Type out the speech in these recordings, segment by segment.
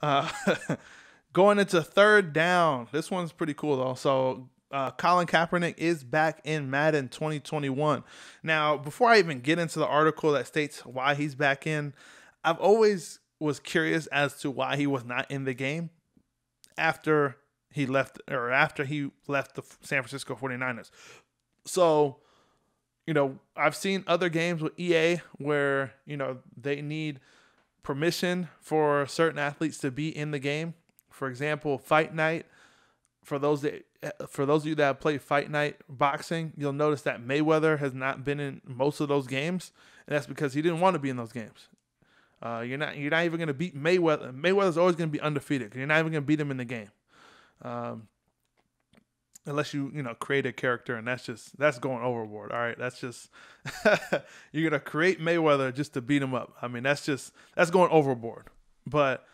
Uh, going into third down. This one's pretty cool though. So Colin Kaepernick is back in Madden 2021. Now, before I even get into the article that states why he's back in, I've always was curious as to why he was not in the game after he left the San Francisco 49ers. So, I've seen other games with EA where, they need permission for certain athletes to be in the game. For example, Fight Night. For those of you that have played Fight Night boxing, you'll notice that Mayweather has not been in most of those games, and that's because he didn't want to be in those games. You're not even going to beat Mayweather. Mayweather's always going to be undefeated. You're not even going to beat him in the game, unless you create a character, and that's going overboard. All right, that's just you're going to create Mayweather just to beat him up. I mean, that's going overboard. But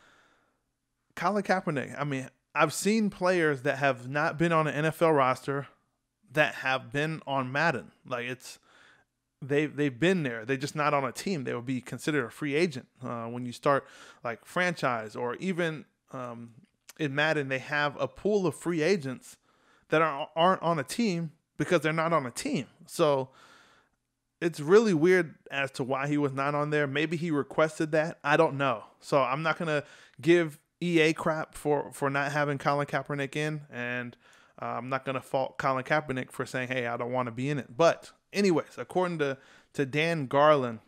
Colin Kaepernick, I mean, I've seen players that have not been on an NFL roster that have been on Madden. Like they've been there. They're just not on a team. They would be considered a free agent when you start like franchise, or even in Madden they have a pool of free agents that aren't on a team because they're not on a team. So it's really weird as to why he was not on there. Maybe he requested that. I don't know. So I'm not gonna give EA crap for not having Colin Kaepernick in, and I'm not going to fault Colin Kaepernick for saying, hey, I don't want to be in it. But anyways, according to Dan Garland,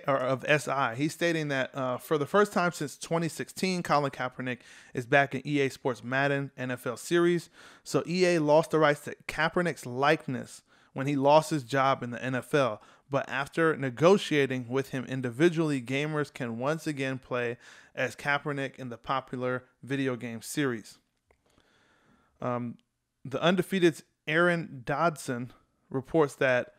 of SI, he's stating that for the first time since 2016, Colin Kaepernick is back in EA Sports Madden NFL series. So EA lost the rights to Kaepernick's likeness when he lost his job in the NFL. But after negotiating with him individually, gamers can once again play as Kaepernick in the popular video game series. The undefeated Aaron Dodson reports that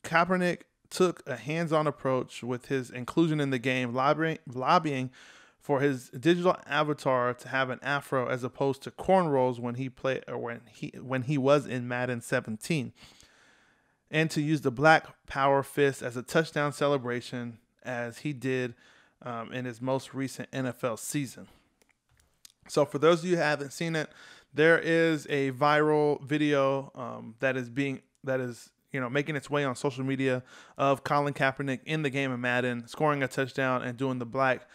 Kaepernick took a hands-on approach with his inclusion in the game, lobbying for his digital avatar to have an afro as opposed to cornrows when he was in Madden 17, and to use the Black Power fist as a touchdown celebration as he did in his most recent NFL season. So for those of you who haven't seen it, there is a viral video that is making its way on social media of Colin Kaepernick in the game of Madden, scoring a touchdown and doing the Black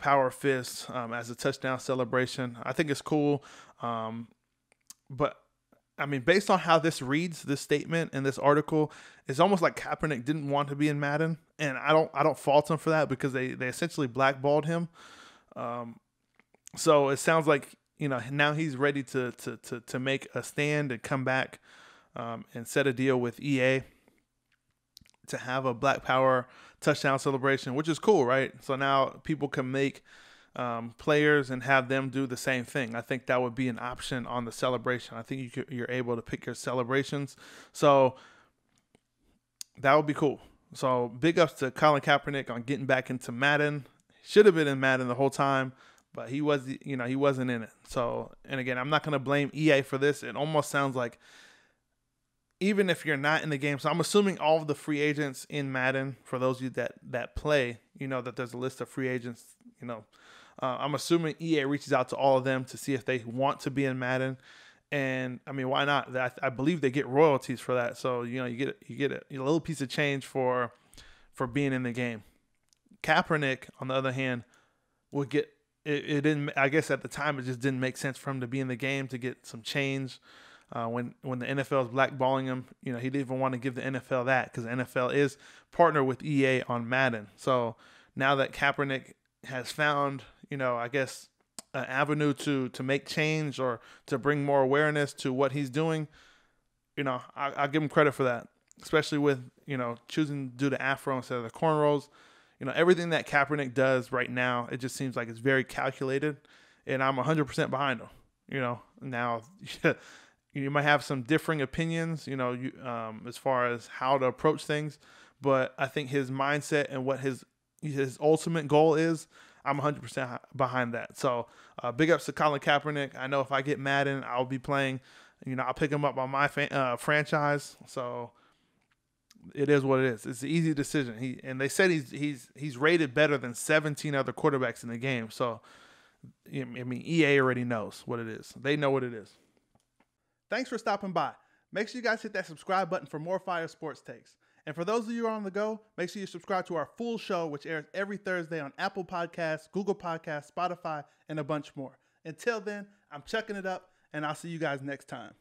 Power fist as a touchdown celebration. I think it's cool, but I mean, based on how this reads, this statement and this article, it's almost like Kaepernick didn't want to be in Madden, and I don't fault him for that because they essentially blackballed him. So it sounds like now he's ready to make a stand and come back and set a deal with EA to have a Black Power touchdown celebration, which is cool, right? So now people can make players and have them do the same thing. I think that would be an option on the celebration. I think you're able to pick your celebrations. So that would be cool. So big ups to Colin Kaepernick on getting back into Madden. Should have been in Madden the whole time, but he wasn't in it. So, and again, I'm not going to blame EA for this. It almost sounds like even if you're not in the game, so I'm assuming all of the free agents in Madden, for those of you that play, that there's a list of free agents, I'm assuming EA reaches out to all of them to see if they want to be in Madden. And I mean, why not? I believe they get royalties for that. So, you get a little piece of change for being in the game. Kaepernick, on the other hand, would get it didn't. I guess at the time it just didn't make sense for him to be in the game to get some change. When the NFL is blackballing him, he didn't even want to give the NFL that because the NFL is partnered with EA on Madden. So now that Kaepernick has found, I guess, an avenue to make change or to bring more awareness to what he's doing, I'll give him credit for that, especially with, choosing to do the afro instead of the cornrows. Everything that Kaepernick does right now, it just seems like it's very calculated, and I'm 100% behind him. Now you might have some differing opinions, as far as how to approach things, but I think his mindset and what his ultimate goal is, I'm 100% behind that. So big ups to Colin Kaepernick. I know if I get Madden, I'll be playing. I'll pick him up on my franchise. So it is what it is. It's an easy decision. And they said he's rated better than 17 other quarterbacks in the game. So, I mean, EA already knows what it is. They know what it is. Thanks for stopping by. Make sure you guys hit that subscribe button for more fire sports takes. And for those of you who are on the go, make sure you subscribe to our full show, which airs every Thursday on Apple Podcasts, Google Podcasts, Spotify, and a bunch more. Until then, I'm chucking it up, and I'll see you guys next time.